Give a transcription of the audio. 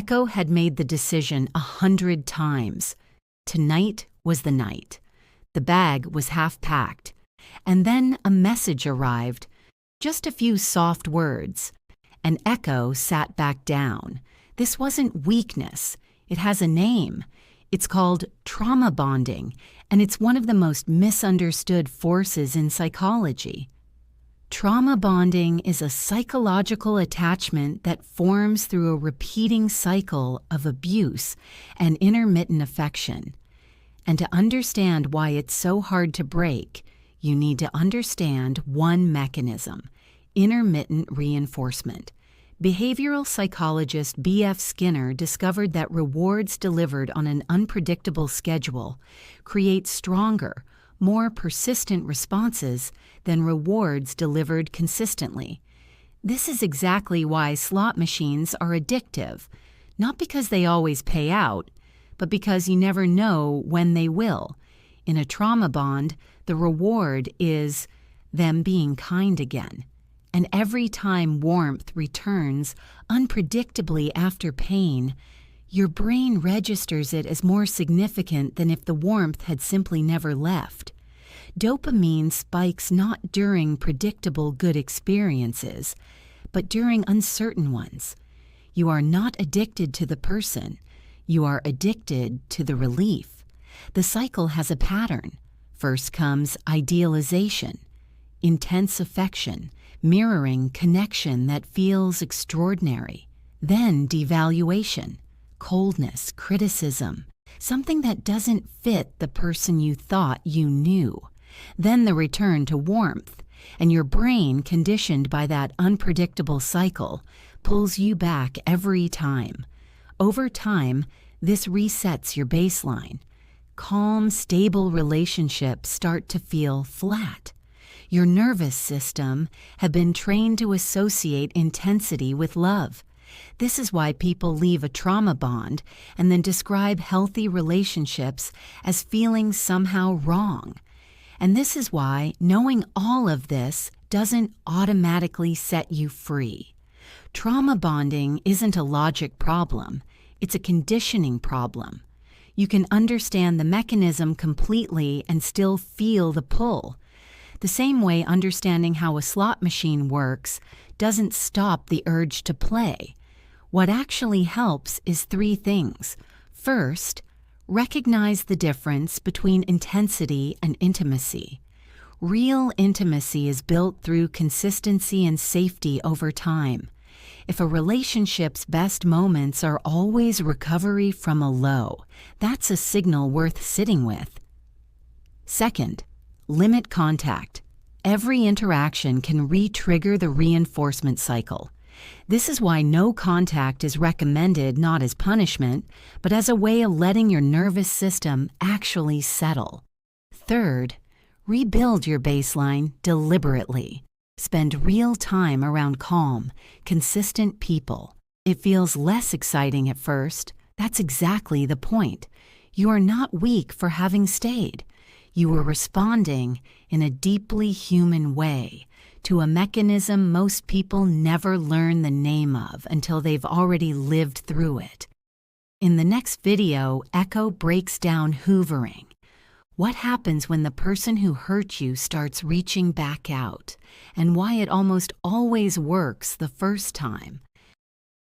Echo had made the decision 100 times. Tonight was the night. The bag was half packed. And then a message arrived. Just a few soft words. And Echo sat back down. This wasn't weakness. It has a name. It's called trauma bonding, and it's one of the most misunderstood forces in psychology. Trauma bonding is a psychological attachment that forms through a repeating cycle of abuse and intermittent affection. And to understand why it's so hard to break, you need to understand one mechanism: intermittent reinforcement. Behavioral psychologist B.F. Skinner discovered that rewards delivered on an unpredictable schedule create stronger, more persistent responses than rewards delivered consistently. This is exactly why slot machines are addictive, not because they always pay out, but because you never know when they will. In a trauma bond, the reward is them being kind again. And every time warmth returns unpredictably after pain, your brain registers it as more significant than if the warmth had simply never left. Dopamine spikes not during predictable good experiences, but during uncertain ones. You are not addicted to the person. You are addicted to the relief. The cycle has a pattern. First comes idealization, intense affection, mirroring connection that feels extraordinary. Then devaluation, coldness, criticism, something that doesn't fit the person you thought you knew. Then the return to warmth, and your brain, conditioned by that unpredictable cycle, pulls you back every time. Over time, this resets your baseline. Calm, stable relationships start to feel flat. Your nervous system had been trained to associate intensity with love. This is why people leave a trauma bond and then describe healthy relationships as feeling somehow wrong. And this is why knowing all of this doesn't automatically set you free. Trauma bonding isn't a logic problem. It's a conditioning problem. You can understand the mechanism completely and still feel the pull. The same way understanding how a slot machine works doesn't stop the urge to play. What actually helps is 3 things. First, recognize the difference between intensity and intimacy. Real intimacy is built through consistency and safety over time. If a relationship's best moments are always recovery from a low, that's a signal worth sitting with. Second, limit contact. Every interaction can re-trigger the reinforcement cycle. This is why no contact is recommended not as punishment, but as a way of letting your nervous system actually settle. Third, rebuild your baseline deliberately. Spend real time around calm, consistent people. It feels less exciting at first. That's exactly the point. You are not weak for having stayed. You are responding in a deeply human way to a mechanism most people never learn the name of until they've already lived through it. In the next video, Echo breaks down hoovering. What happens when the person who hurt you starts reaching back out, and why it almost always works the first time.